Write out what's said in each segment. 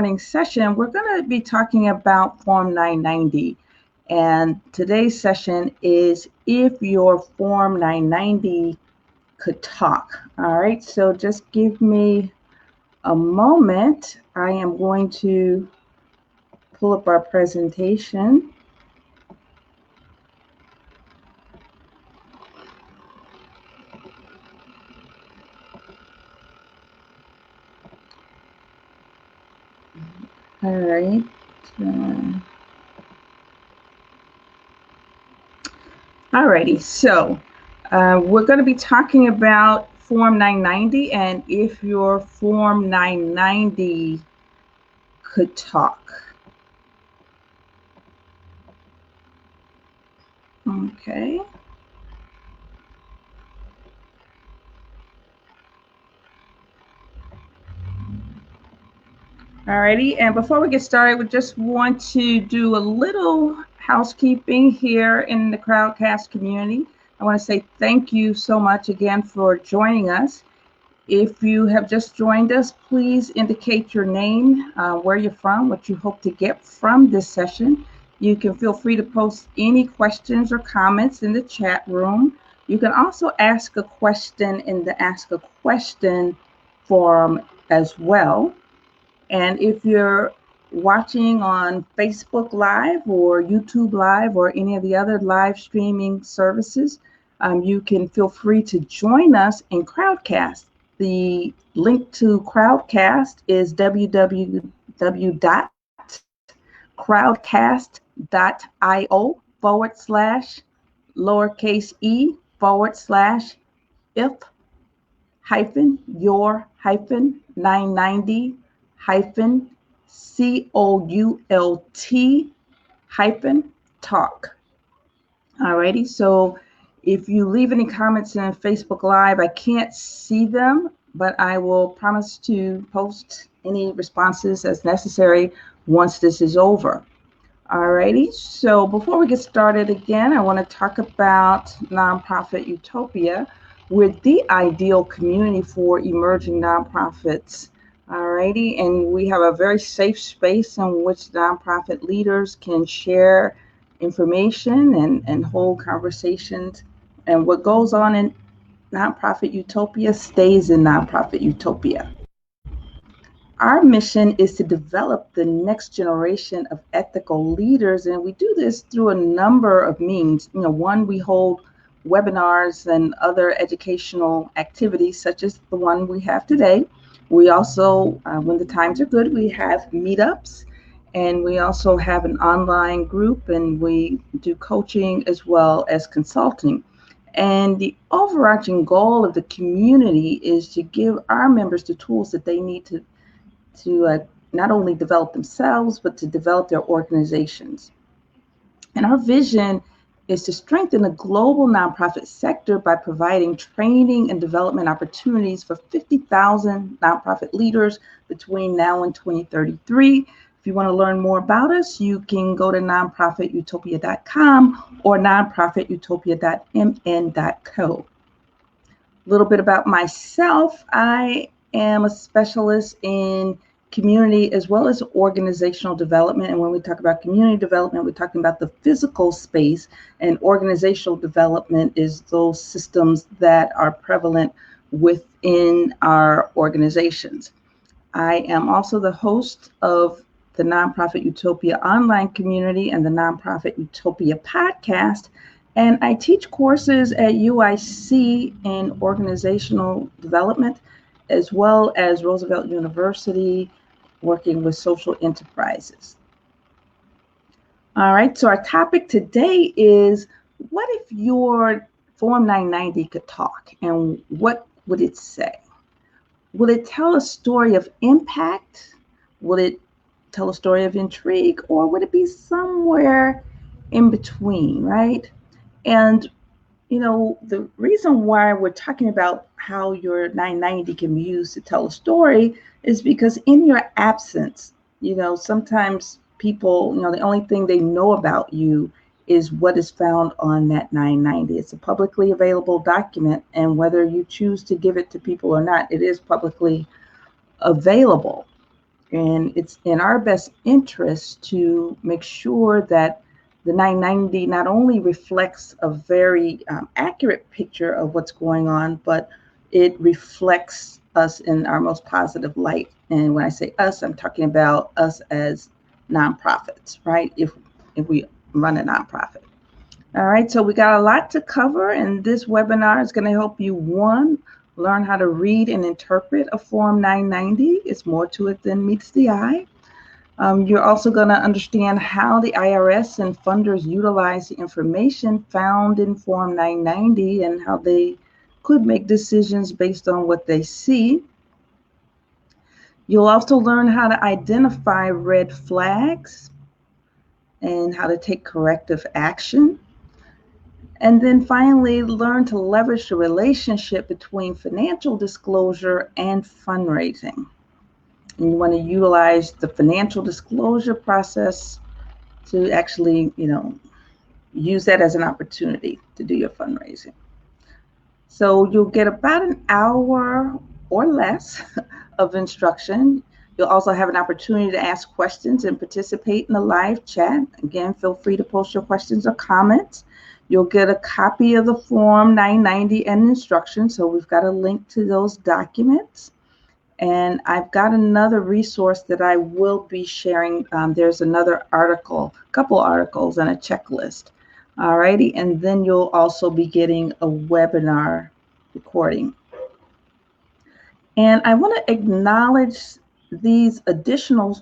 morning session, we're going to be talking about Form 990. And today's session is if your Form 990 could talk. All right, so just give me a moment. I am going to pull up our presentation. All right. Alrighty, so we're going to be talking about Form 990 and if your Form 990 could talk. Okay. Alrighty, and before we get started, we just want to do a little housekeeping here in the Crowdcast community. I want to say thank you so much again for joining us. If you have just joined us, please indicate your name, where you're from, what you hope to get from this session. You can feel free to post any questions or comments in the chat room. You can also ask a question in the Ask a Question forum as well. And if you're watching on Facebook Live or YouTube Live or any of the other live streaming services, you can feel free to join us in Crowdcast. The link to Crowdcast is www.crowdcast.io/if-your-990-COULT-talk. Alrighty, so if you leave any comments in Facebook Live, I can't see them, but I will promise to post any responses as necessary once this is over. Alrighty, so before we get started again, I want to talk about Nonprofit Utopia. We're the ideal community for emerging nonprofits. Alrighty, and we have a very safe space in which nonprofit leaders can share information and hold conversations. And what goes on in Nonprofit Utopia stays in Nonprofit Utopia. Our mission is to develop the next generation of ethical leaders, and we do this through a number of means. One, we hold webinars and other educational activities, such as the one we have today. We also, when the times are good, we have meetups, and we also have an online group, and we do coaching as well as consulting. And the overarching goal of the community is to give our members the tools that they need to not only develop themselves, but to develop their organizations. And our vision is to strengthen the global nonprofit sector by providing training and development opportunities for 50,000 nonprofit leaders between now and 2033. If you want to learn more about us, you can go to nonprofitutopia.com or nonprofitutopia.mn.co. A little bit about myself. I am a specialist in community as well as organizational development. And when we talk about community development, we're talking about the physical space, and organizational development is those systems that are prevalent within our organizations. I am also the host of the Nonprofit Utopia online community and the Nonprofit Utopia podcast. And I teach courses at UIC in organizational development, as well as Roosevelt University, working with social enterprises. All right, so our topic today is, what if your Form 990 could talk, and what would it say? Will it tell a story of impact? Will it tell a story of intrigue? Or would it be somewhere in between, right? And the reason why we're talking about how your 990 can be used to tell a story is because in your absence, sometimes people, the only thing they know about you is what is found on that 990. It's a publicly available document, and whether you choose to give it to people or not, it is publicly available. And it's in our best interest to make sure that the 990 not only reflects a very accurate picture of what's going on, but it reflects us in our most positive light. And when I say us, I'm talking about us as nonprofits, right? If we run a nonprofit. All right, so we got a lot to cover, and this webinar is going to help you, one, learn how to read and interpret a Form 990. It's more to it than meets the eye. You're also going to understand how the IRS and funders utilize the information found in Form 990 and how they could make decisions based on what they see. You'll also learn how to identify red flags and how to take corrective action. And then finally, learn to leverage the relationship between financial disclosure and fundraising. And you want to utilize the financial disclosure process to actually, use that as an opportunity to do your fundraising. So you'll get about an hour or less of instruction. You'll also have an opportunity to ask questions and participate in the live chat. Again, feel free to post your questions or comments. You'll get a copy of the Form 990 and instructions. So we've got a link to those documents. And I've got another resource that I will be sharing. There's another article, a couple articles, and a checklist. Alrighty, and then you'll also be getting a webinar recording. And I want to acknowledge these additional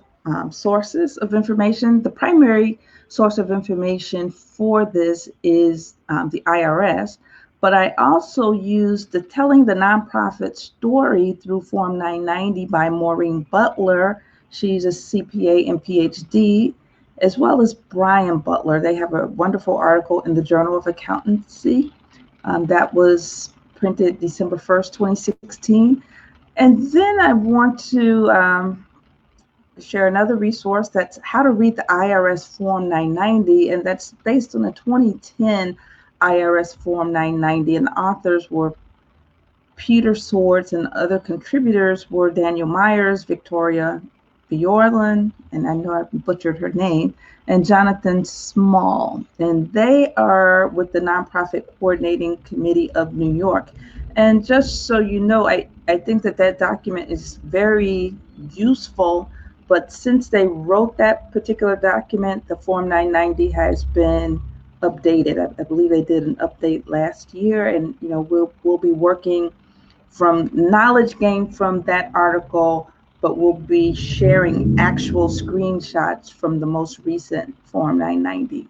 sources of information. The primary source of information for this is the IRS, but I also used the Telling the Nonprofit Story through Form 990 by Maureen Butler. She's a CPA and PhD, as well as Brian Butler. They have a wonderful article in the Journal of Accountancy that was printed December 1st, 2016. And then I want to share another resource that's how to read the IRS Form 990, and that's based on the 2010 IRS Form 990, and the authors were Peter Swords, and other contributors were Daniel Myers, Victoria Bjorlund, and I know I butchered her name, and Jonathan Small. And they are with the Nonprofit Coordinating Committee of New York. And just so you know, I think that document is very useful, but since they wrote that particular document, the Form 990 has been updated. I believe they did an update last year, and we'll be working from knowledge gained from that article, but we'll be sharing actual screenshots from the most recent Form 990.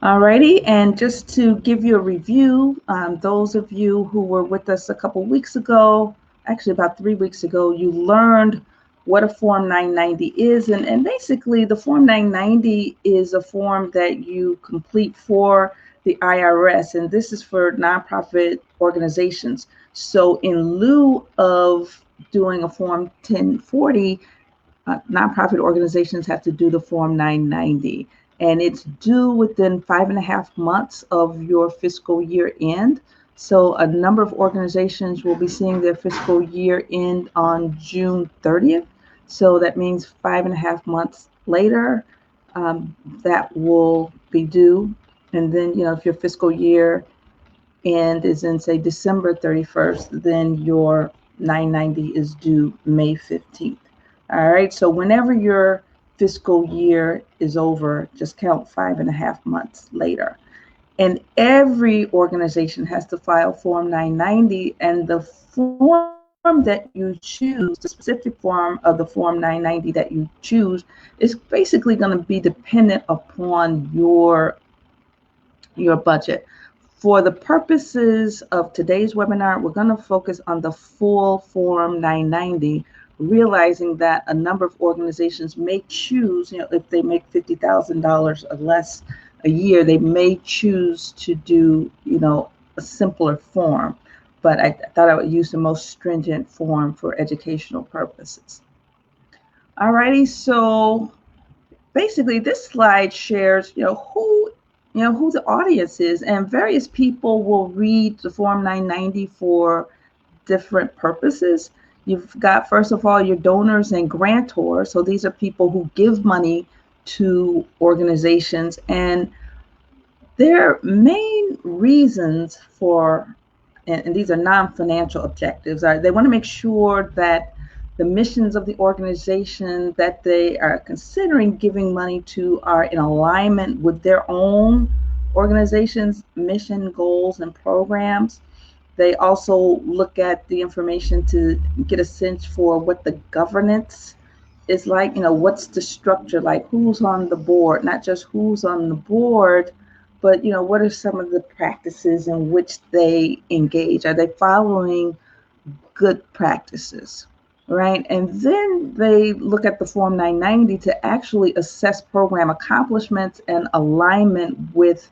Alrighty, and just to give you a review, those of you who were with us a couple weeks ago, actually about 3 weeks ago, you learned what a Form 990 is. And basically, the Form 990 is a form that you complete for the IRS, and this is for nonprofit organizations. So in lieu of doing a Form 1040, nonprofit organizations have to do the Form 990. And it's due within 5.5 months of your fiscal year end. So a number of organizations will be seeing their fiscal year end on June 30th. So that means 5.5 months later, that will be due. And then, if your fiscal year end is in, say, December 31st, then your 990 is due May 15th. All right. So whenever your fiscal year is over, just count 5.5 months later. And every organization has to file Form 990, and the form that you choose, the specific form of the Form 990 that you choose, is basically going to be dependent upon your budget. For the purposes of today's webinar, we're going to focus on the full Form 990, realizing that a number of organizations may choose, if they make $50,000 or less a year, they may choose to do, a simpler form. But I thought I would use the most stringent form for educational purposes. Alrighty, so basically this slide shares, who the audience is, and various people will read the Form 990 for different purposes. You've got, first of all, your donors and grantors. So these are people who give money to organizations, and their main reasons for, and these are non-financial objectives, are they want to make sure that the missions of the organization that they are considering giving money to are in alignment with their own organization's mission, goals, and programs. They also look at the information to get a sense for what the governance is like. What's the structure like? Who's on the board? Not just who's on the board, but what are some of the practices in which they engage? Are they following good practices? Right? And then they look at the Form 990 to actually assess program accomplishments and alignment with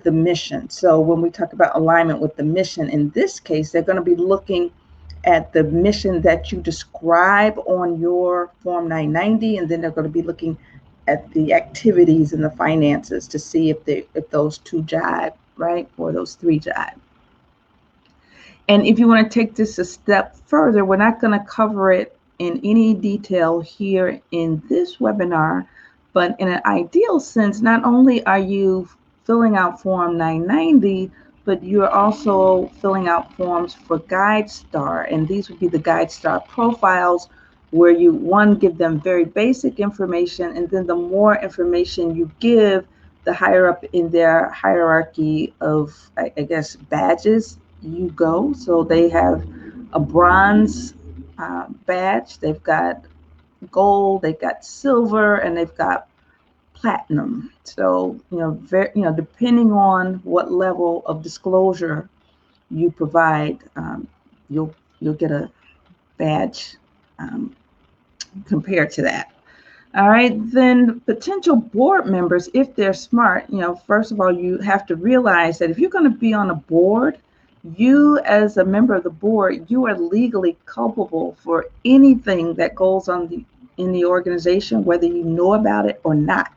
the mission. So when we talk about alignment with the mission, in this case, they're going to be looking at the mission that you describe on your Form 990, and then they're going to be looking at the activities and the finances to see if those two jive, right, or those three jive. And if you want to take this a step further, we're not going to cover it in any detail here in this webinar, but in an ideal sense, not only are you filling out Form 990, but you're also filling out forms for GuideStar, and these would be the GuideStar profiles, where you, one, give them very basic information, and then the more information you give, the higher up in their hierarchy of, I guess, badges you go. So they have a bronze badge, they've got gold, they've got silver, and they've got platinum. So depending on what level of disclosure you provide, you'll get a badge compared to that. All right, then potential board members, if they're smart, first of all, you have to realize that if you're going to be on a board, you as a member of the board, you are legally culpable for anything that goes on in the organization, whether you know about it or not.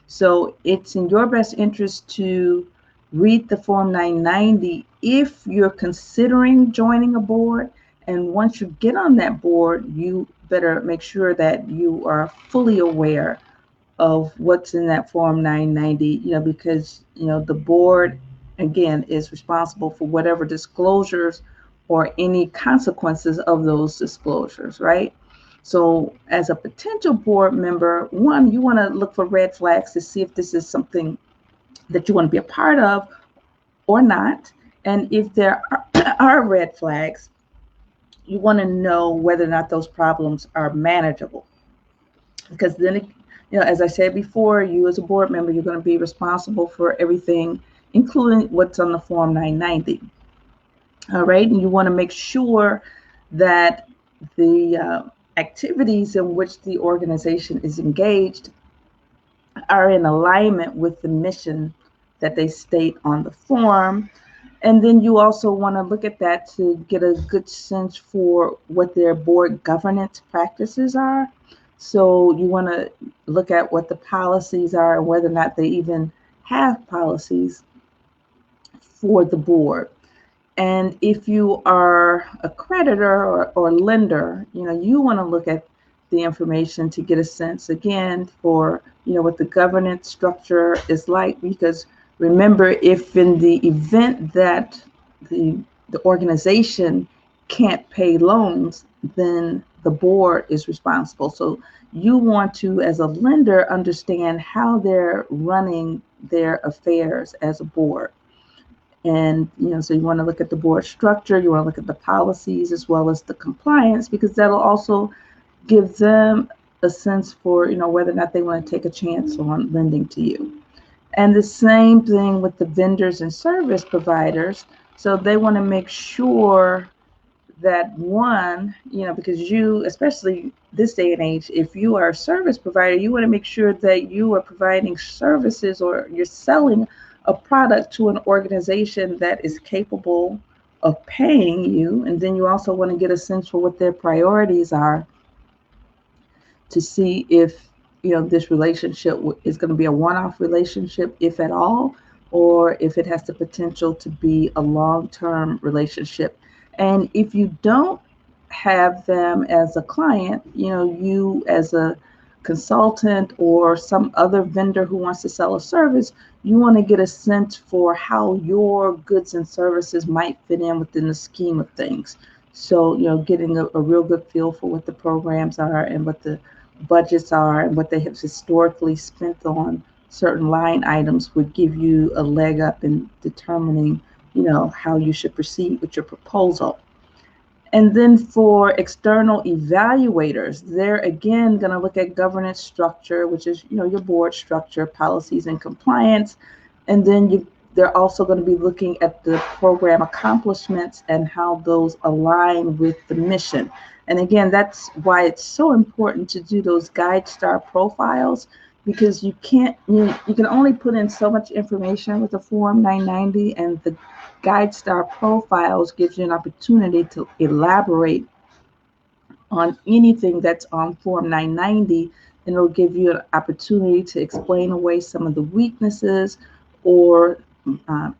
So it's in your best interest to read the Form 990 if you're considering joining a board. And once you get on that board, you better make sure that you are fully aware of what's in that Form 990, because, the board, again, is responsible for whatever disclosures or any consequences of those disclosures, right? So as a potential board member, one, you want to look for red flags to see if this is something that you want to be a part of or not. And if there are red flags, you want to know whether or not those problems are manageable. Because then, as I said before, you as a board member, you're going to be responsible for everything, including what's on the Form 990. All right, and you want to make sure that the activities in which the organization is engaged are in alignment with the mission that they state on the form. And then you also want to look at that to get a good sense for what their board governance practices are. So you want to look at what the policies are and whether or not they even have policies for the board. And if you are a creditor or lender, you want to look at the information to get a sense, again, for, what the governance structure is like. Because remember, if in the event that the organization can't pay loans, then the board is responsible. So you want to, as a lender, understand how they're running their affairs as a board. And, so you want to look at the board structure, you want to look at the policies as well as the compliance, because that'll also give them a sense for, whether or not they want to take a chance on lending to you. And the same thing with the vendors and service providers. So they want to make sure that, one, because you, especially this day and age, if you are a service provider, you want to make sure that you are providing services or you're selling a product to an organization that is capable of paying you. And then you also want to get a sense for what their priorities are to see if, this relationship is going to be a one-off relationship, if at all, or if it has the potential to be a long-term relationship. And if you don't have them as a client, you as a consultant or some other vendor who wants to sell a service, you want to get a sense for how your goods and services might fit in within the scheme of things. So, getting a real good feel for what the programs are and what the budgets are and what they have historically spent on certain line items would give you a leg up in determining, how you should proceed with your proposal. And then for external evaluators, they're again going to look at governance structure, which is, your board structure, policies, and compliance. And then they're also going to be looking at the program accomplishments and how those align with the mission. And again, that's why it's so important to do those guide star profiles, because you can only put in so much information with the Form 990, and the guide star profiles gives you an opportunity to elaborate on anything that's on Form 990, and it'll give you an opportunity to explain away some of the weaknesses or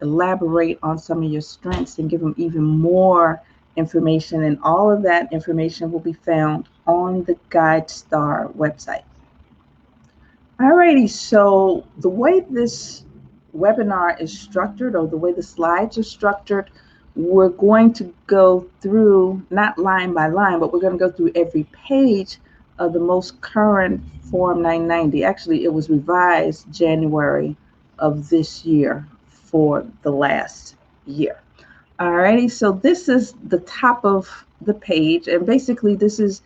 elaborate on some of your strengths and give them even more information. And all of that information will be found on the Guide Star website. Alrighty, so the way this webinar is structured, or the way the slides are structured, we're going to go through, not line by line, but we're going to go through every page of the most current Form 990. Actually, it was revised January of this year for the last year. Alrighty, so this is the top of the page, and basically this is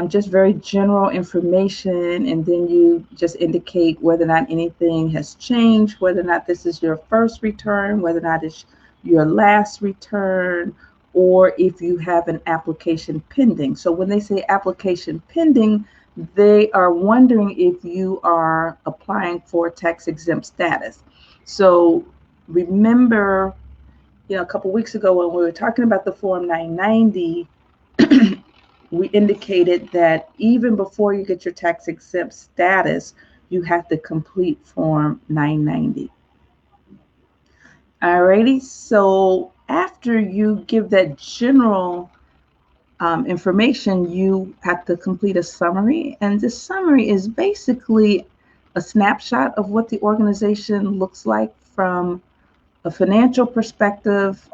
just very general information, and then you just indicate whether or not anything has changed, whether or not this is your first return, whether or not it's your last return, or if you have an application pending. So when they say application pending, they are wondering if you are applying for tax exempt status. So remember, a couple weeks ago when we were talking about the Form 990, we indicated that even before you get your tax exempt status, you have to complete Form 990. Alrighty, so after you give that general information, you have to complete a summary. And this summary is basically a snapshot of what the organization looks like from a financial perspective.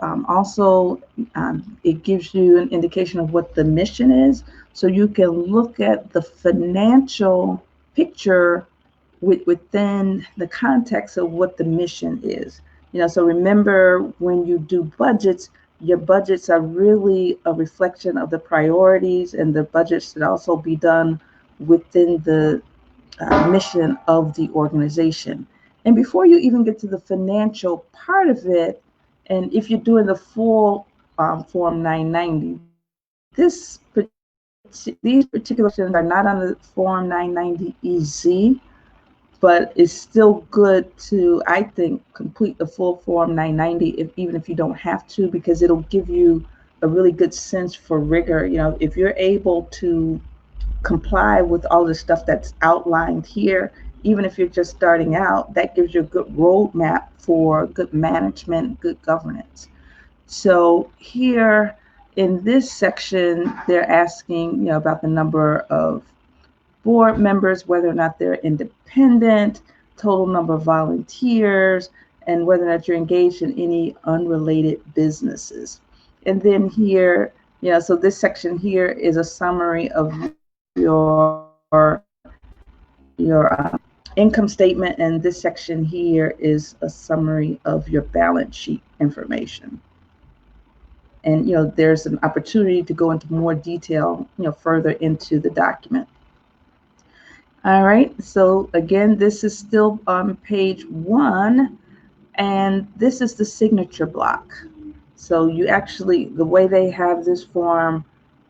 It gives you an indication of what the mission is, so you can look at the financial picture within the context of what the mission is. So remember, when you do budgets, your budgets are really a reflection of the priorities, and the budgets should also be done within the mission of the organization. And before you even get to the financial part of it, and if you're doing the full Form 990, these particular sections are not on the Form 990 EZ, but it's still good to, I think, complete the full Form 990, even if you don't have to, because it'll give you a really good sense for rigor. If you're able to comply with all the stuff that's outlined here, even if you're just starting out, that gives you a good roadmap for good management, good governance. So here in this section, they're asking, about the number of board members, whether or not they're independent, total number of volunteers, and whether or not you're engaged in any unrelated businesses. And then here, so this section here is a summary of your income statement, and this section here is a summary of your balance sheet information. And there's an opportunity to go into more detail, further into the document. All right, so again, this is still on page 1, and this is the signature block. So you actually, the way they have this form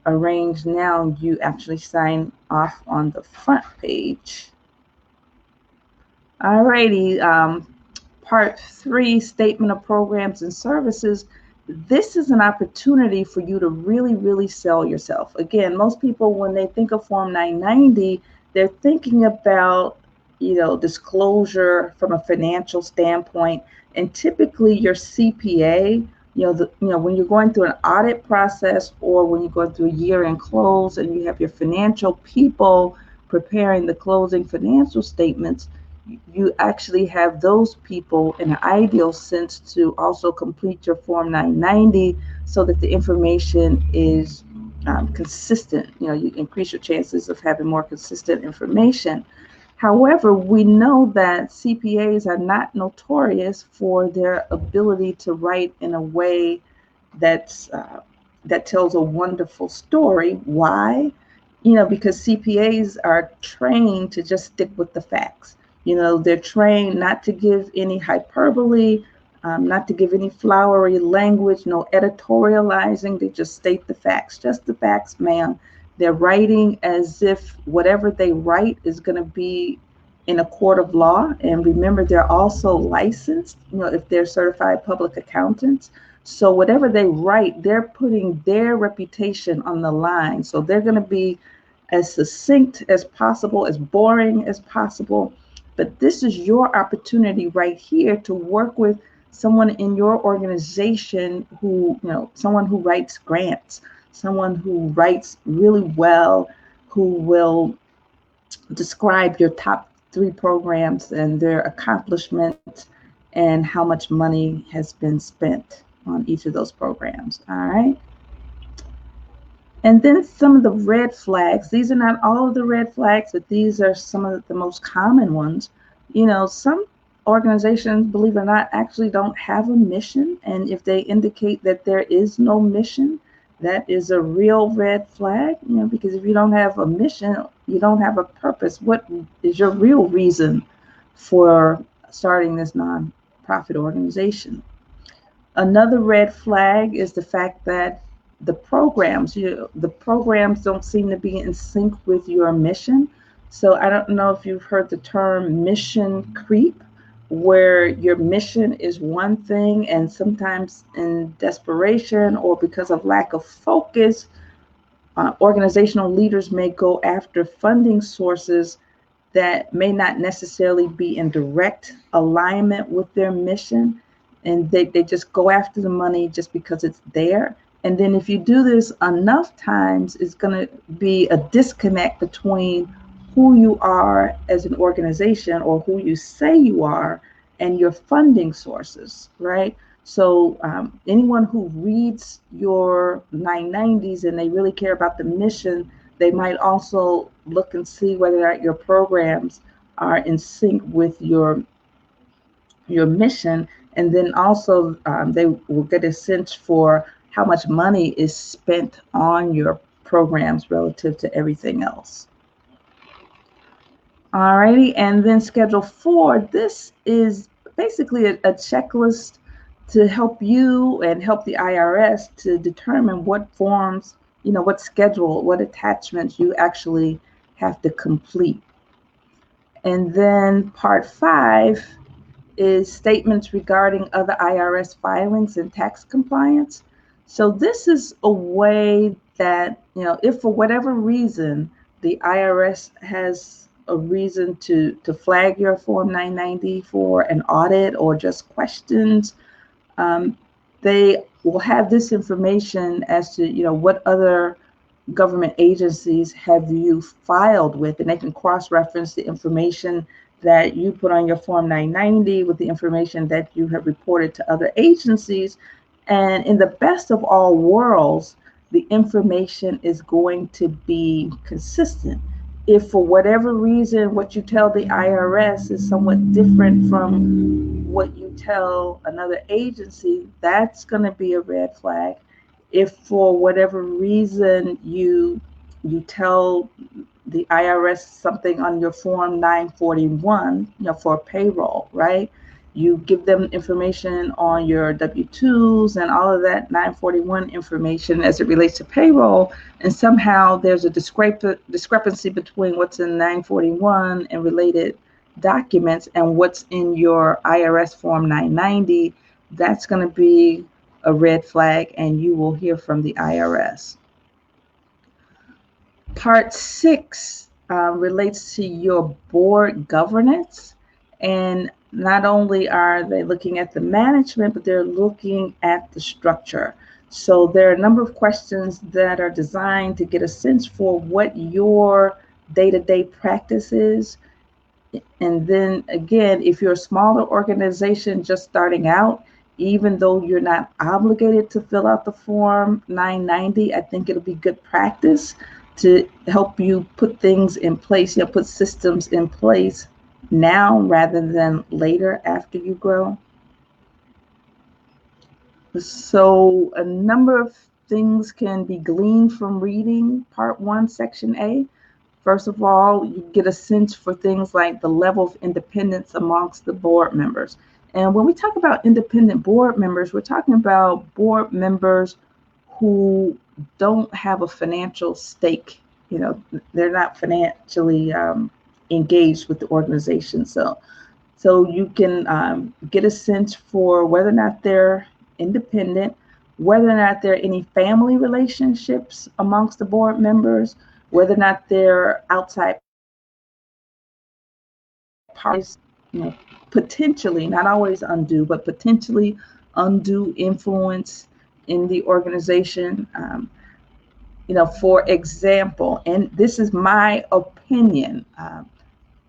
arranged now, you actually sign off on the front page. All righty, part 3, statement of programs and services. This is an opportunity for you to really, really sell yourself. Again, most people, when they think of Form 990, they're thinking about, disclosure from a financial standpoint. And typically your CPA When you're going through an audit process or when you're going through a year-end close and you have your financial people preparing the closing financial statements, you actually have those people in an ideal sense to also complete your Form 990 so that the information is consistent. You increase your chances of having more consistent information. However, we know that CPAs are not notorious for their ability to write in a way that tells a wonderful story. Why? Because CPAs are trained to just stick with the facts. They're trained not to give any hyperbole, not to give any flowery language, no editorializing. They just state the facts, just the facts, ma'am. They're writing as if whatever they write is going to be in a court of law. And remember, they're also licensed, if they're certified public accountants. So whatever they write, they're putting their reputation on the line. So they're going to be as succinct as possible, as boring as possible. But this is your opportunity right here to work with someone in your organization who, someone who writes grants, someone who writes really well, who will describe your top 3 programs and their accomplishments and how much money has been spent on each of those programs. All right. And then some of the red flags. These are not all of the red flags, but these are some of the most common ones. Some organizations, believe it or not, actually don't have a mission. And if they indicate that there is no mission, that is a real red flag, because if you don't have a mission, you don't have a purpose. What is your real reason for starting this nonprofit organization? Another red flag is the fact that the programs don't seem to be in sync with your mission. So I don't know if you've heard the term mission creep, where your mission is one thing and sometimes in desperation or because of lack of focus, organizational leaders may go after funding sources that may not necessarily be in direct alignment with their mission. And they just go after the money just because it's there. And then if you do this enough times, it's going to be a disconnect between who you are as an organization or who you say you are and your funding sources, right? So anyone who reads your 990s and they really care about the mission, they might also look and see whether or not your programs are in sync with your mission. And then also they will get a sense for how much money is spent on your programs relative to everything else. Alrighty, and then Schedule 4, this is basically a checklist to help you and help the IRS to determine what forms, what schedule, what attachments you actually have to complete. And then Part 5 is statements regarding other IRS filings and tax compliance. So this is a way that, if for whatever reason the IRS has a reason to flag your Form 990 for an audit or just questions, they will have this information as to, what other government agencies have you filed with, and they can cross-reference the information that you put on your Form 990 with the information that you have reported to other agencies. And in the best of all worlds, the information is going to be consistent. If for whatever reason what you tell the IRS is somewhat different from what you tell another agency, that's going to be a red flag. If for whatever reason you tell the IRS something on your Form 941, for payroll, right? You give them information on your W-2s and all of that 941 information as it relates to payroll, and somehow there's a discrepancy between what's in 941 and related documents and what's in your IRS Form 990, that's going to be a red flag, and you will hear from the IRS. Part 6 relates to your board governance. And not only are they looking at the management, but they're looking at the structure. So there are a number of questions that are designed to get a sense for what your day-to-day practice is. And then again, if you're a smaller organization just starting out, even though you're not obligated to fill out the Form 990, I think it'll be good practice to help you put things in place, put systems in place now rather than later after you grow. So a number of things can be gleaned from reading Part 1, Section A. First of all, you get a sense for things like the level of independence amongst the board members. And when we talk about independent board members, we're talking about board members who don't have a financial stake. They're not financially engaged with the organization. So you can get a sense for whether or not they're independent, whether or not there are any family relationships amongst the board members, whether or not they're outside parties, potentially, not always undue, but potentially undue influence in the organization. For example, and this is my opinion,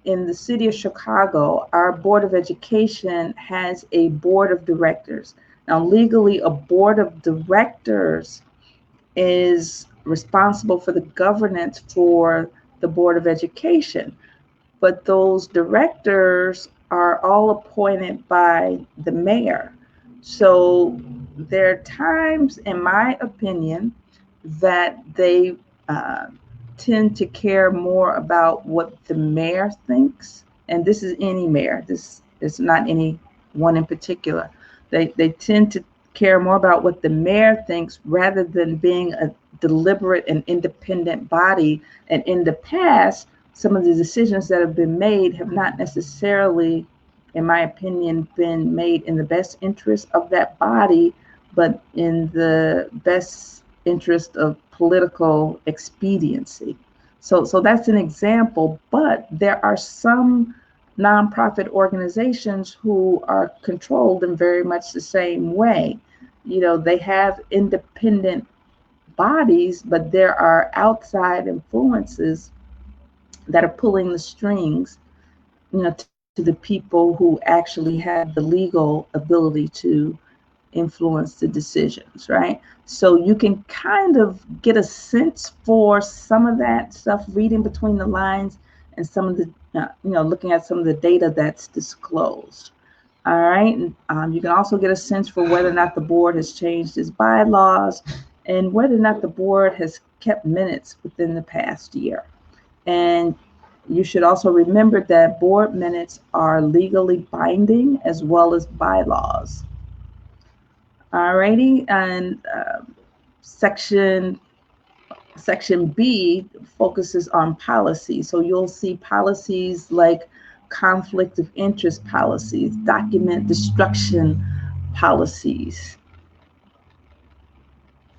in the city of Chicago, our Board of Education has a board of directors. Now, legally, a board of directors is responsible for the governance for the Board of Education, but those directors are all appointed by the mayor. So there are times, in my opinion, that they tend to care more about what the mayor thinks. And this is any mayor. This is not any one in particular. They tend to care more about what the mayor thinks rather than being a deliberate and independent body. And in the past, some of the decisions that have been made have not necessarily, in my opinion, been made in the best interest of that body, but in the best interest of political expediency. So that's an example, but there are some nonprofit organizations who are controlled in very much the same way. They have independent bodies, but there are outside influences that are pulling the strings, to the people who actually have the legal ability to influence the decisions, right? So you can kind of get a sense for some of that stuff reading between the lines and some of the, looking at some of the data that's disclosed. All right. You can also get a sense for whether or not the board has changed its bylaws and whether or not the board has kept minutes within the past year. And you should also remember that board minutes are legally binding as well as bylaws. Alrighty, and section B focuses on policy. So you'll see policies like conflict of interest policies, document destruction policies.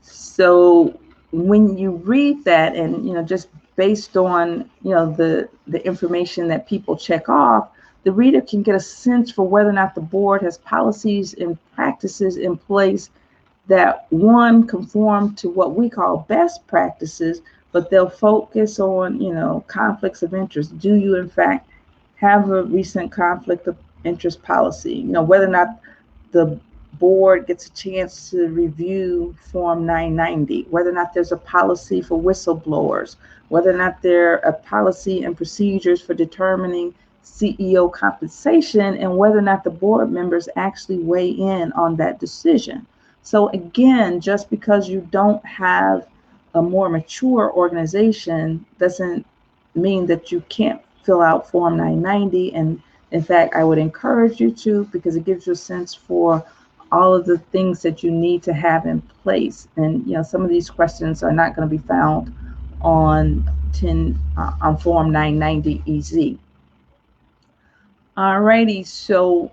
So when you read that, and just based on the information that people check off, the reader can get a sense for whether or not the board has policies and practices in place that, one, conform to what we call best practices, but they'll focus on conflicts of interest. Do you in fact have a recent conflict of interest policy? Whether or not the board gets a chance to review Form 990, whether or not there's a policy for whistleblowers, whether or not there are policy and procedures for determining CEO compensation, and whether or not the board members actually weigh in on that decision. So again, just because you don't have a more mature organization doesn't mean that you can't fill out Form 990. And in fact, I would encourage you to, because it gives you a sense for all of the things that you need to have in place. And some of these questions are not going to be found on Form 990 EZ. Alrighty, so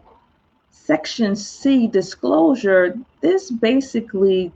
Section C, disclosure, this basically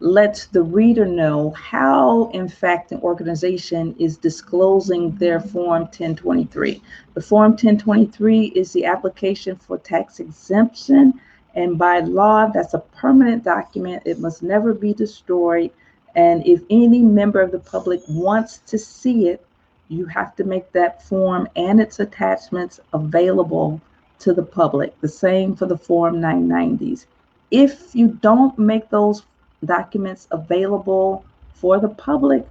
lets the reader know how, in fact, an organization is disclosing their Form 1023. The Form 1023 is the application for tax exemption, and by law, that's a permanent document. It must never be destroyed, and if any member of the public wants to see it, you have to make that form and its attachments available to the public. The same for the Form 990s. If you don't make those documents available for the public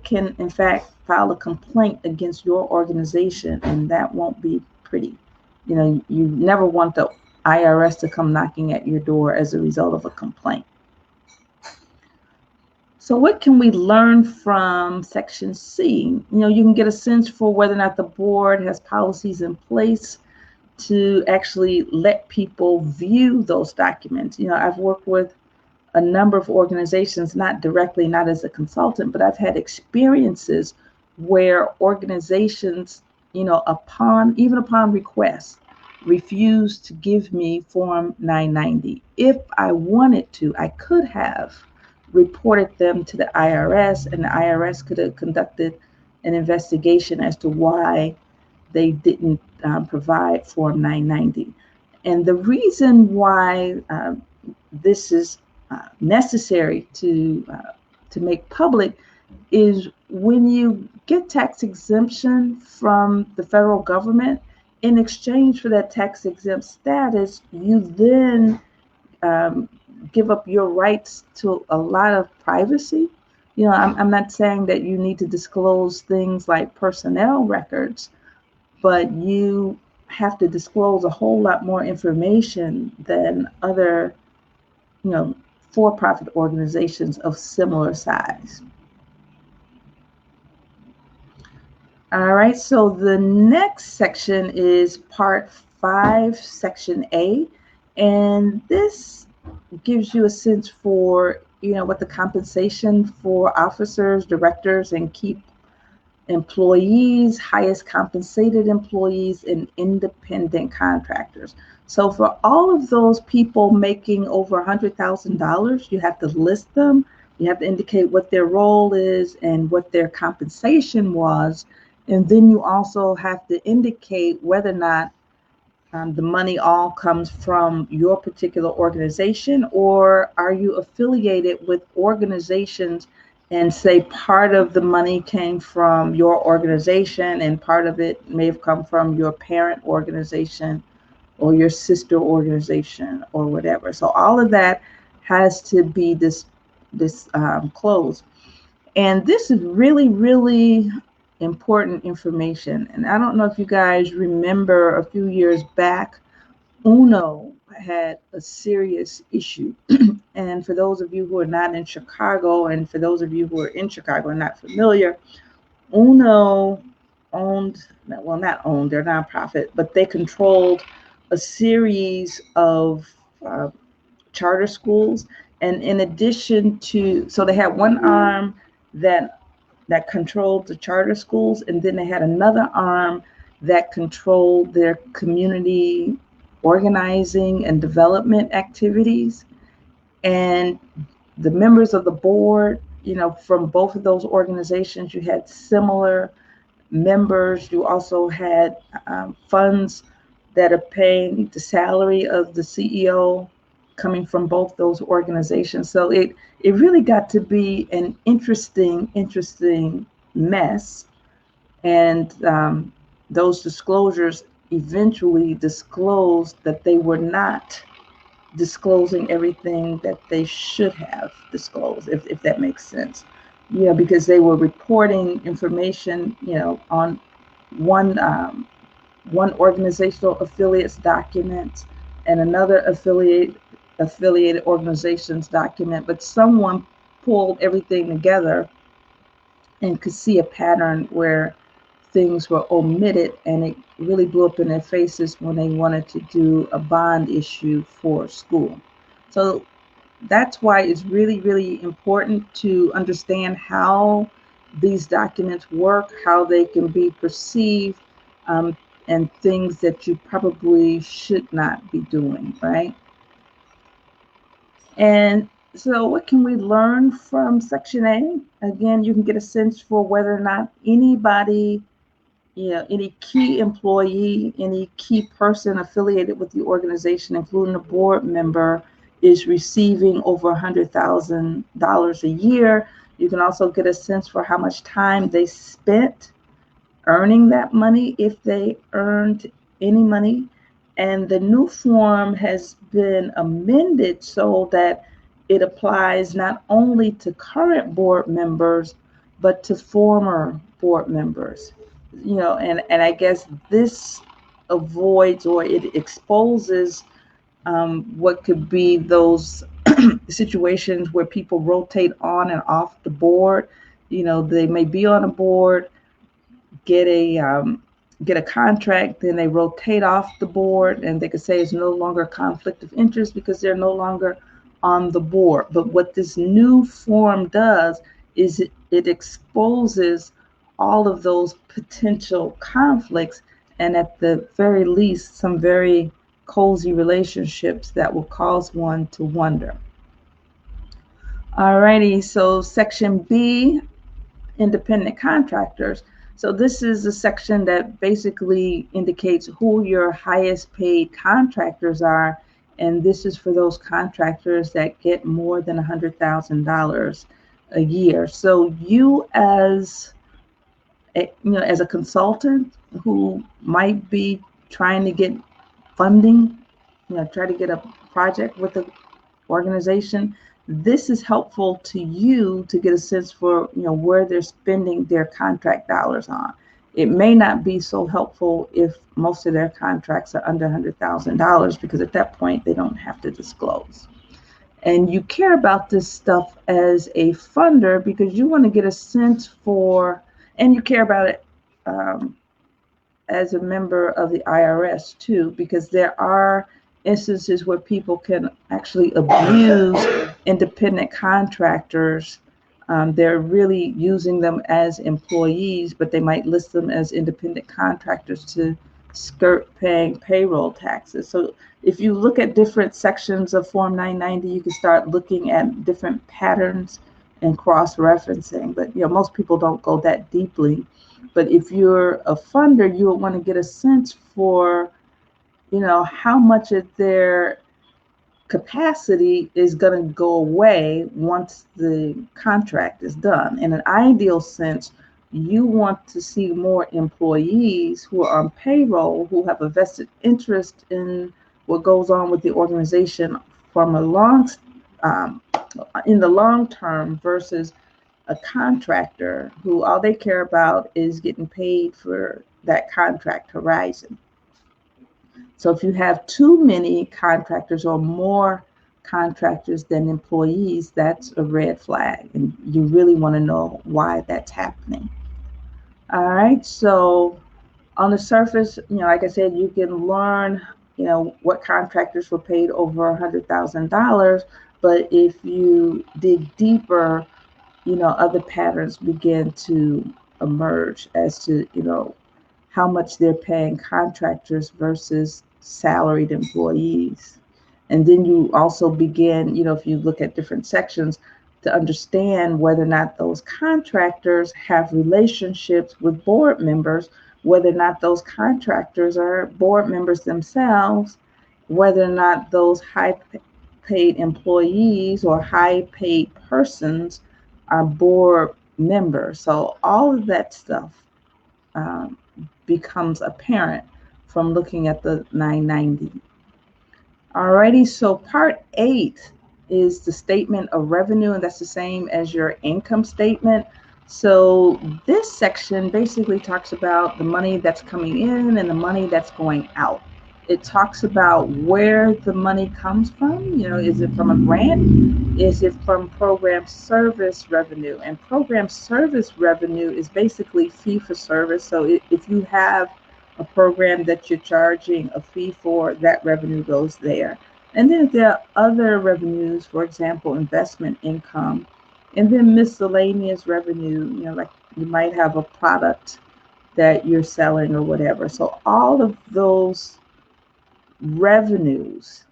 can, in fact, file a complaint against your organization, and that won't be pretty. You know, you never want the IRS to come knocking at your door as a result of a complaint. So what can we learn from Section C? You know, you can get a sense for whether or not the board has policies in place to actually let people view those documents. You know, I've worked with a number of organizations, not directly, not as a consultant, but I've had experiences where organizations, you know, even upon request, refused to give me Form 990. If I wanted to, I could have reported them to the IRS, and the IRS could have conducted an investigation as to why they didn't provide Form 990. And the reason why this is necessary to make public is when you get tax exemption from the federal government, in exchange for that tax exempt status, you then give up your rights to a lot of privacy. You know, I'm not saying that you need to disclose things like personnel records, but you have to disclose a whole lot more information than other, you know, for-profit organizations of similar size. All right, so the next section is Part 5, Section A, and this gives you a sense for, you know, what the compensation for officers, directors, and key employees, highest compensated employees, and independent contractors. So for all of those people making over $100,000, you have to list them. You have to indicate what their role is and what their compensation was. And then you also have to indicate whether or not the money all comes from your particular organization, or are you affiliated with organizations, and say part of the money came from your organization and part of it may have come from your parent organization or your sister organization or whatever. So all of that has to be disclosed. And this is really, really important information. And I don't know if you guys remember, a few years back, UNO had a serious issue. And for those of you who are not in Chicago, and for those of you who are in Chicago and not familiar, UNO owned, well, not owned, they're nonprofit, but they controlled a series of charter schools. And in addition to, so they had one arm that controlled the charter schools, and then they had another arm that controlled their community organizing and development activities. And the members of the board, you know, from both of those organizations, you had similar members. You also had funds that are paying the salary of the CEO coming from both those organizations. So it really got to be an interesting mess. And those disclosures eventually disclosed that they were not disclosing everything that they should have disclosed, if that makes sense. You know, because they were reporting information, you know, on one organizational affiliate's documents and another affiliated organization's document, but someone pulled everything together and could see a pattern where things were omitted, and it really blew up in their faces when they wanted to do a bond issue for school. So that's why it's really, really important to understand how these documents work, how they can be perceived, and things that you probably should not be doing, right? And So what can we learn from Section A? Again, you can get a sense for whether or not anybody, any key employee, any key person affiliated with the organization, including a board member, is receiving over $100,000 a year. You can also get a sense for how much time they spent earning that money, if they earned any money. And the new form has been amended so that it applies not only to current board members, but to former board members. And I guess this avoids, or it exposes, what could be those situations where people rotate on and off the board. They may be on a board, get a get a contract, then they rotate off the board, and they could say it's no longer a conflict of interest because they're no longer on the board. But what this new form does is it exposes all of those potential conflicts, and at the very least, some very cozy relationships that will cause one to wonder. Alrighty, so section B, independent contractors. So this is a section that basically indicates who your highest paid contractors are, and this is for those contractors that get more than $100,000 a year. So you as a consultant who might be trying to get funding, try to get a project with the organization, this is helpful to you to get a sense for where they're spending their contract dollars on. It may not be so helpful if most of their contracts are under $100,000, because at that point they don't have to disclose. And you care about this stuff as a funder because you want to get a sense for, and you care about it as a member of the IRS too, because there are instances where people can actually abuse independent contractors. They're really using them as employees, but they might list them as independent contractors to skirt paying payroll taxes. So if you look at different sections of Form 990, you can start looking at different patterns and cross-referencing. But most people don't go that deeply. But if you're a funder, you would want to get a sense for, how much of their capacity is going to go away once the contract is done. In an ideal sense, you want to see more employees who are on payroll, who have a vested interest in what goes on with the organization from in the long term, versus a contractor who all they care about is getting paid for that contract horizon. So if you have too many contractors or more contractors than employees, that's a red flag, and you really want to know why that's happening. All right, so on the surface, like I said, you can learn, what contractors were paid over $100,000, but if you dig deeper, other patterns begin to emerge as to, how much they're paying contractors versus salaried employees. And then you also begin, if you look at different sections, to understand whether or not those contractors have relationships with board members, whether or not those contractors are board members themselves, whether or not those high paid employees or high paid persons are board members. So all of that stuff becomes apparent from looking at the 990. Alrighty, so part 8 is the statement of revenue, and that's the same as your income statement. So this section basically talks about the money that's coming in and the money that's going out. It talks about where the money comes from. Is it from a grant? Is it from program service revenue? And program service revenue is basically fee for service. So if you have a program that you're charging a fee for, that revenue goes there. And then there are other revenues, for example, investment income, and then miscellaneous revenue, like you might have a product that you're selling or whatever. So all of those revenues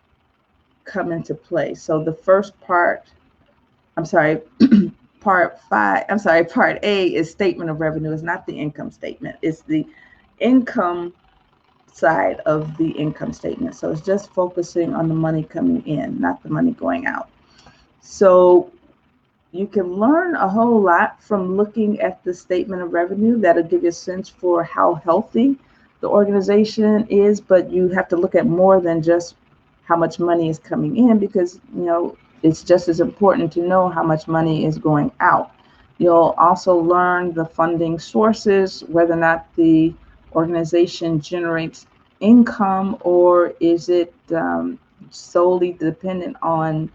come into play. So the first part I'm sorry, part A is statement of revenue. It's not the income statement. It's the income side of the income statement. So it's just focusing on the money coming in, not the money going out. So you can learn a whole lot from looking at the statement of revenue. That'll give you a sense for how healthy the organization is, but you have to look at more than just how much money is coming in, because it's just as important to know how much money is going out. You'll also learn the funding sources, whether or not the organization generates income, or is it solely dependent on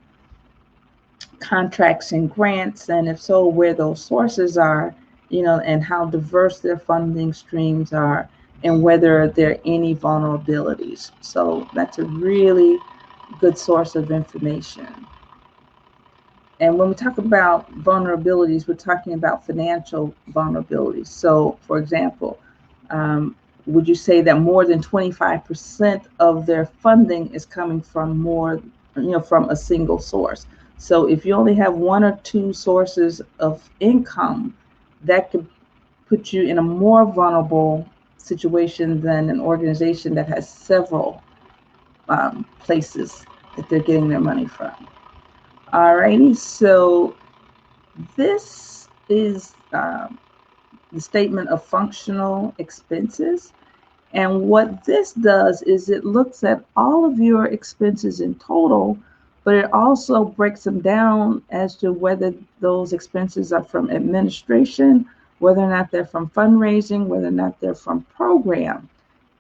contracts and grants, and if so, where those sources are, and how diverse their funding streams are, and whether there are any vulnerabilities. So that's a really good source of information. And when we talk about vulnerabilities, we're talking about financial vulnerabilities. So, for example, would you say that more than 25% of their funding is coming from from a single source? So if you only have one or two sources of income, that could put you in a more vulnerable situation than an organization that has several places that they're getting their money from. Alrighty, so this is the statement of functional expenses. And what this does is it looks at all of your expenses in total, but it also breaks them down as to whether those expenses are from administration, whether or not they're from fundraising, whether or not they're from program.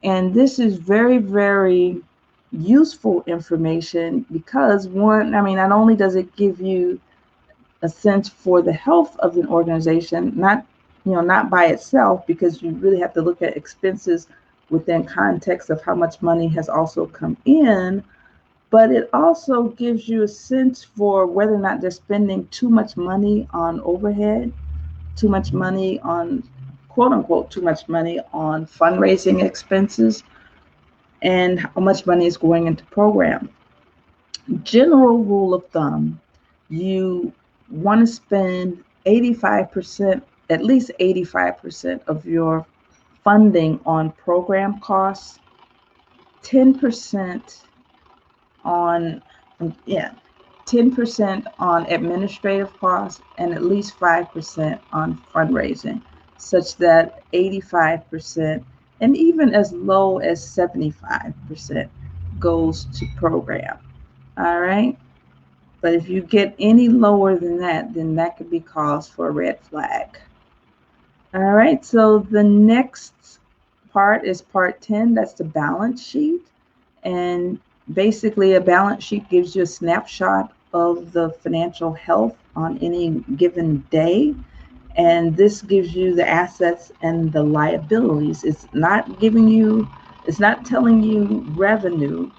And this is very, very useful information because not only does it give you a sense for the health of an organization, not by itself, because you really have to look at expenses within context of how much money has also come in, but it also gives you a sense for whether or not they're spending too much money on overhead, too much money on, quote unquote, too much money on fundraising expenses, and how much money is going into program. General rule of thumb, you want to spend 85%, at least 85% of your funding on program costs, 10% on 10% on administrative costs, and at least 5% on fundraising, such that 85% and even as low as 75% goes to program. All right. But if you get any lower than that, then that could be cause for a red flag. All right, so the next part is part 10. That's the balance sheet. And basically a balance sheet gives you a snapshot of the financial health on any given day. And this gives you the assets and the liabilities. It's not telling you revenue,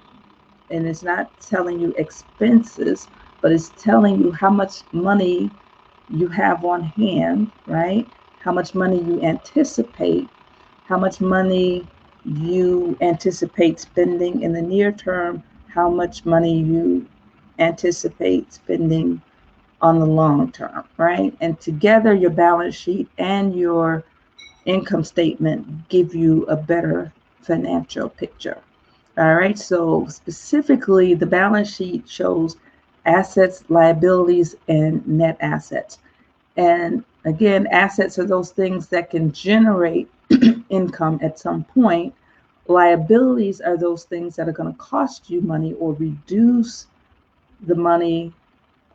and it's not telling you expenses, but it's telling you how much money you have on hand, right? How much money you anticipate, how much money you anticipate spending in the near term, how much money you anticipate spending on the long term, right? And together your balance sheet and your income statement give you a better financial picture. All right, so specifically the balance sheet shows assets, liabilities, and net assets. And again, assets are those things that can generate income at some point. Liabilities are those things that are going to cost you money or reduce the money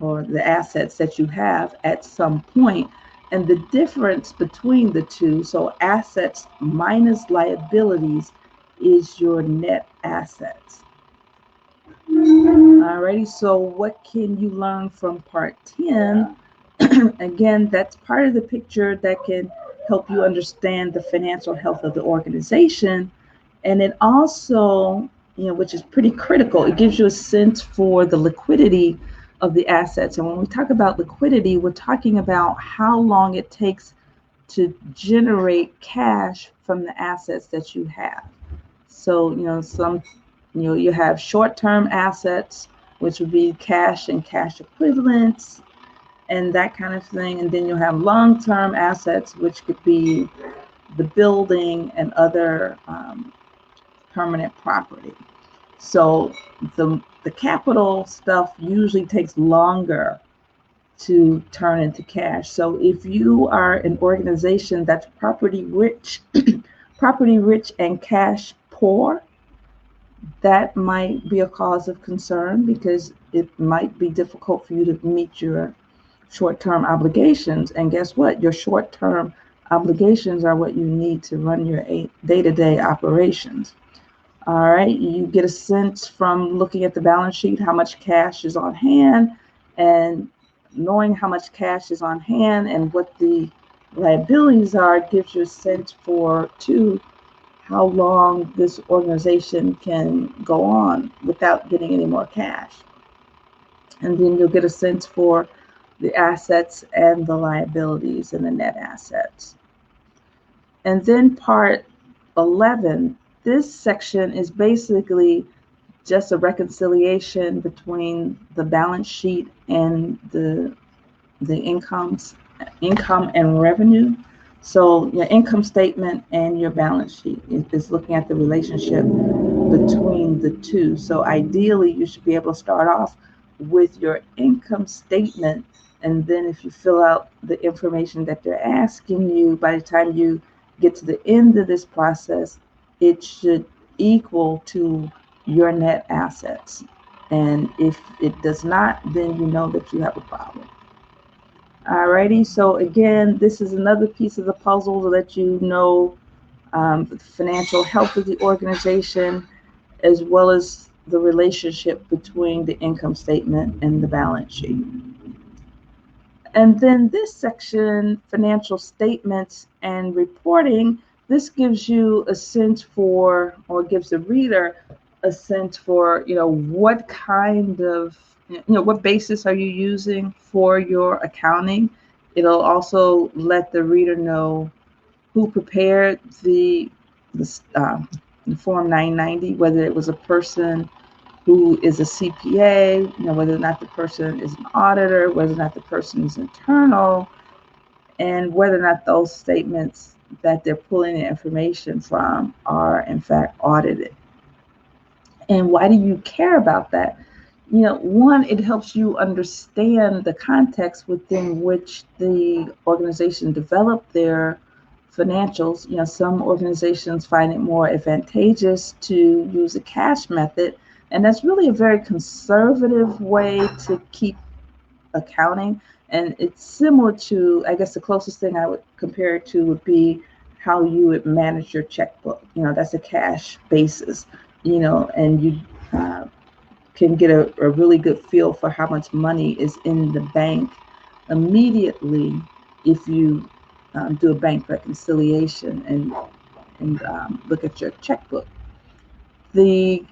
or the assets that you have at some point. And the difference between the two, so assets minus liabilities, is your net assets. Alrighty, so what can you learn from part 10? Again, that's part of the picture that can help you understand the financial health of the organization. And it also, which is pretty critical, it gives you a sense for the liquidity of the assets. And when we talk about liquidity, we're talking about how long it takes to generate cash from the assets that you have. So, you have short-term assets, which would be cash and cash equivalents. and that kind of thing. And then you'll have long-term assets, which could be the building and other permanent property. So the capital stuff usually takes longer to turn into cash. So if you are an organization that's property rich, property rich and cash poor, that might be a cause of concern because it might be difficult for you to meet your short-term obligations. And guess what? Your short-term obligations are what you need to run your day-to-day operations. All right, you get a sense from looking at the balance sheet how much cash is on hand, and knowing how much cash is on hand and what the liabilities are gives you a sense for, too, how long this organization can go on without getting any more cash. And then you'll get a sense for the assets and the liabilities and the net assets. And then part 11, this section is basically just a reconciliation between the balance sheet and the income and revenue. So your income statement and your balance sheet is looking at the relationship between the two. So ideally, you should be able to start off with your income statement, and then if you fill out the information that they're asking you, by the time you get to the end of this process, it should equal to your net assets. And if it does not, then you know that you have a problem. Alrighty, so again, this is another piece of the puzzle to let you know the financial health of the organization, as well as the relationship between the income statement and the balance sheet. And then this section, financial statements and reporting, this gives you a sense for, or gives the reader a sense for, what kind of, what basis are you using for your accounting. It'll also let the reader know who prepared the Form 990, whether it was a person who is a CPA, whether or not the person is an auditor, whether or not the person is internal, and whether or not those statements that they're pulling the information from are in fact audited. And why do you care about that? One, it helps you understand the context within which the organization developed their financials. Some organizations find it more advantageous to use a cash method, and that's really a very conservative way to keep accounting. And it's similar to, I guess the closest thing I would compare it to would be how you would manage your checkbook. That's a cash basis, and you can get a really good feel for how much money is in the bank immediately if you do a bank reconciliation and look at your checkbook. The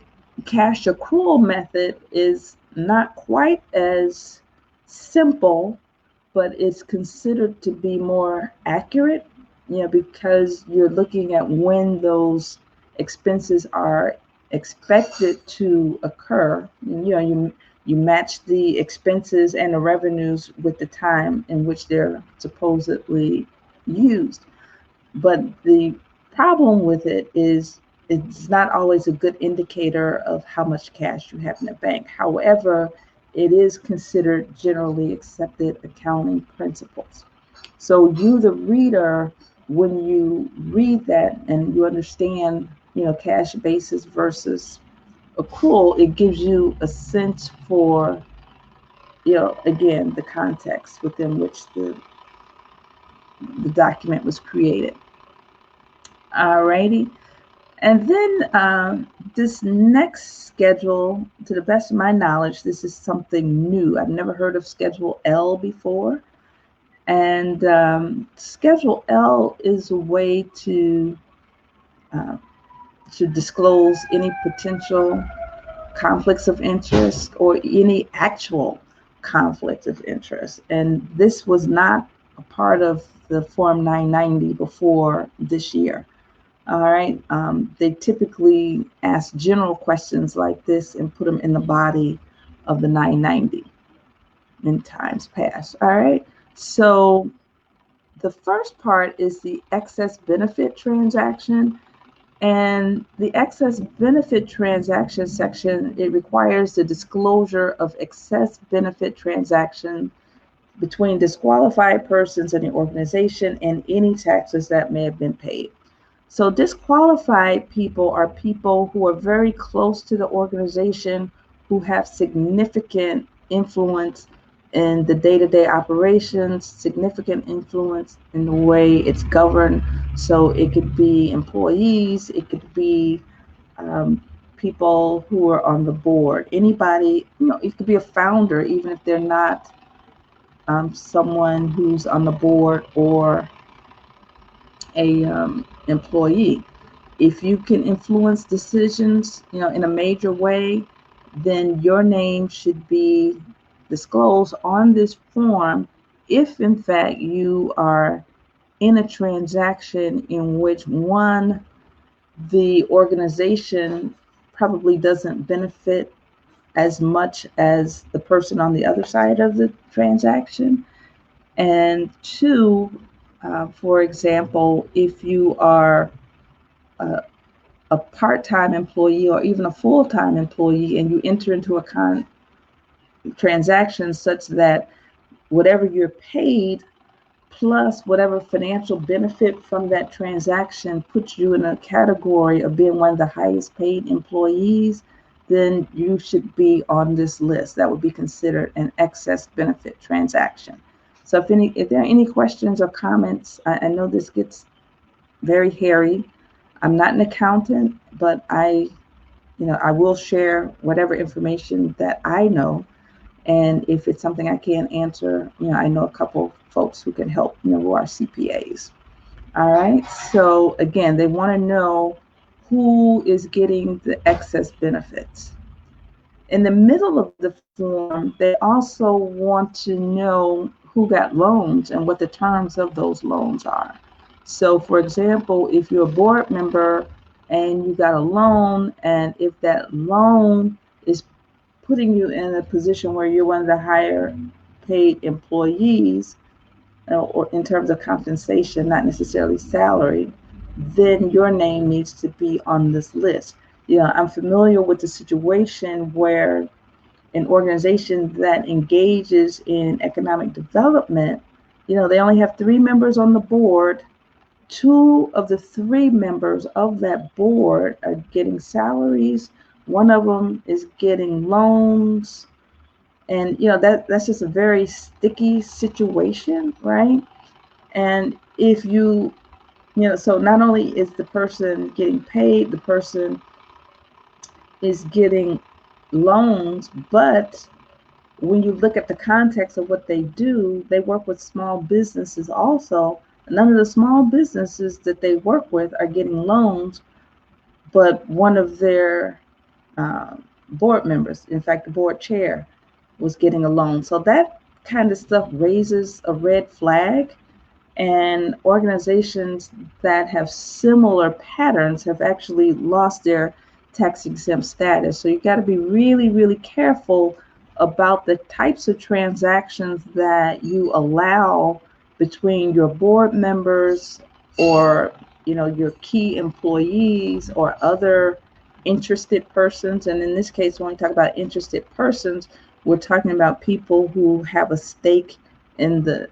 cash accrual method is not quite as simple, but it's considered to be more accurate, because you're looking at when those expenses are expected to occur. You match the expenses and the revenues with the time in which they're supposedly used. But the problem with it is it's not always a good indicator of how much cash you have in the bank. However, it is considered generally accepted accounting principles. So you, the reader, when you read that and you understand, cash basis versus accrual, it gives you a sense for, again, the context within which the document was created. Alrighty. And then this next schedule, to the best of my knowledge, this is something new. I've never heard of Schedule L before. And Schedule L is a way to disclose any potential conflicts of interest or any actual conflict of interest. And this was not a part of the Form 990 before this year. All right. They typically ask general questions like this and put them in the body of the 990. in times past. All right. So the first part is the excess benefit transaction. And the excess benefit transaction section, it requires the disclosure of excess benefit transaction between disqualified persons in the organization and any taxes that may have been paid. So disqualified people are people who are very close to the organization, who have significant influence in the day-to-day operations, significant influence in the way it's governed. So it could be employees, it could be people who are on the board, anybody, it could be a founder, even if they're not someone who's on the board or a employee. If you can influence decisions, in a major way, then your name should be disclosed on this form if in fact you are in a transaction in which one, the organization probably doesn't benefit as much as the person on the other side of the transaction. And two, for example, if you are a part-time employee or even a full-time employee and you enter into a transaction such that whatever you're paid plus whatever financial benefit from that transaction puts you in a category of being one of the highest paid employees, then you should be on this list. That would be considered an excess benefit transaction. So if there are any questions or comments, I know this gets very hairy. I'm not an accountant, but I will share whatever information that I know. And if it's something I can't answer, I know a couple folks who can help, who are CPAs. All right. So again, they want to know who is getting the excess benefits. In the middle of the form, they also want to know who got loans and what the terms of those loans are. So for example, if you're a board member and you got a loan, and if that loan is putting you in a position where you're one of the higher paid employees, or in terms of compensation, not necessarily salary, then your name needs to be on this list. I'm familiar with the situation where an organization that engages in economic development, they only have 3 members on the board. 2 of the 3 members of that board are getting salaries. One of them is getting loans. And, that's just a very sticky situation, right? And if so not only is the person getting paid, the person is getting loans, but when you look at the context of what they do, they work with small businesses also. None of the small businesses that they work with are getting loans, but one of their board members, in fact, the board chair, was getting a loan. So that kind of stuff raises a red flag. And organizations that have similar patterns have actually lost their tax exempt status. So you got to be really, really careful about the types of transactions that you allow between your board members or your key employees or other interested persons. And in this case, when we talk about interested persons, we're talking about people who have a stake in the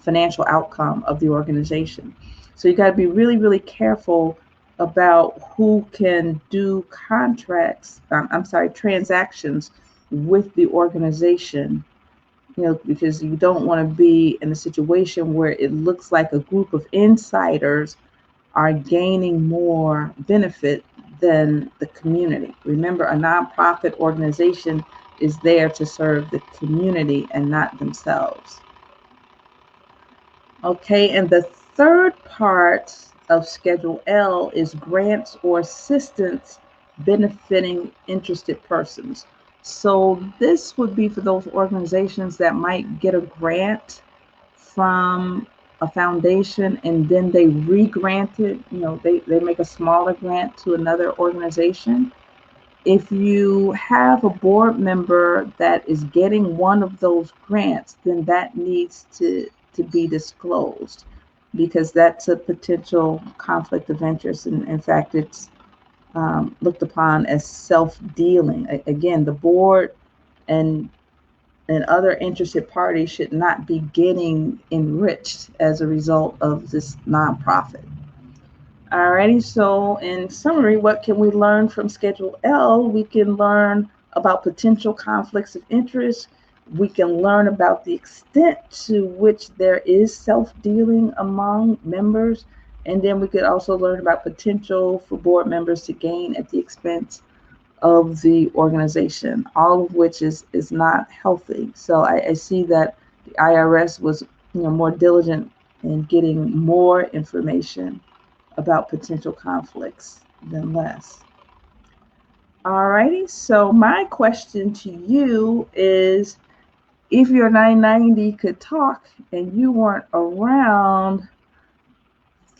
financial outcome of the organization. So you got to be really, really careful about who can do transactions with the organization, because you don't want to be in a situation where it looks like a group of insiders are gaining more benefit than the community. Remember, a nonprofit organization is there to serve the community and not themselves. Okay, and the third part of Schedule L is grants or assistance benefiting interested persons. So this would be for those organizations that might get a grant from a foundation and then they re-grant it. They make a smaller grant to another organization. if you have a board member that is getting one of those grants, then that needs to be disclosed, because that's a potential conflict of interest. And in fact, it's looked upon as self-dealing. Again, the board and other interested parties should not be getting enriched as a result of this nonprofit. Alrighty, so in summary, what can we learn from Schedule L? We can learn about potential conflicts of interest. We can learn about the extent to which there is self-dealing among members. And then we could also learn about potential for board members to gain at the expense of the organization, all of which is not healthy. So I see that the IRS was more diligent in getting more information about potential conflicts than less. Alrighty, so my question to you is, if your 990 could talk and you weren't around,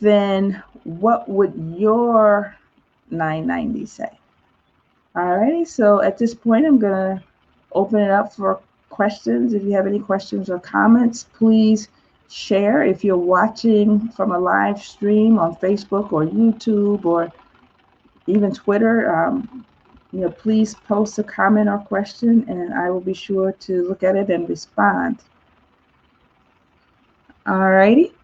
then what would your 990 say? Alrighty, so at this point, I'm going to open it up for questions. If you have any questions or comments, please share. If you're watching from a live stream on Facebook or YouTube or even Twitter, please post a comment or question, and I will be sure to look at it and respond. Alrighty.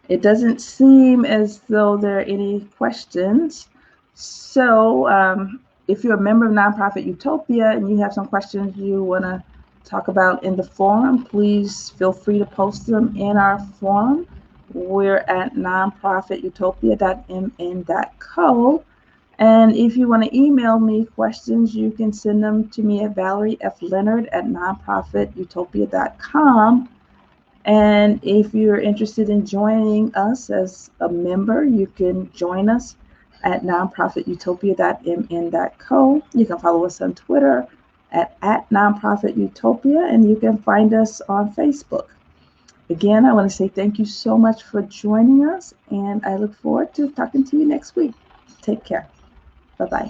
It doesn't seem as though there are any questions. So if you're a member of Nonprofit Utopia and you have some questions you want to talk about in the forum, please feel free to post them in our forum. We're at nonprofitutopia.mn.co. And if you want to email me questions, you can send them to me at ValerieFLeonard@nonprofitutopia.com. And if you're interested in joining us as a member, you can join us at nonprofitutopia.mn.co. You can follow us on Twitter at nonprofitutopia, and you can find us on Facebook. Again, I want to say thank you so much for joining us, and I look forward to talking to you next week. Take care. Bye-bye.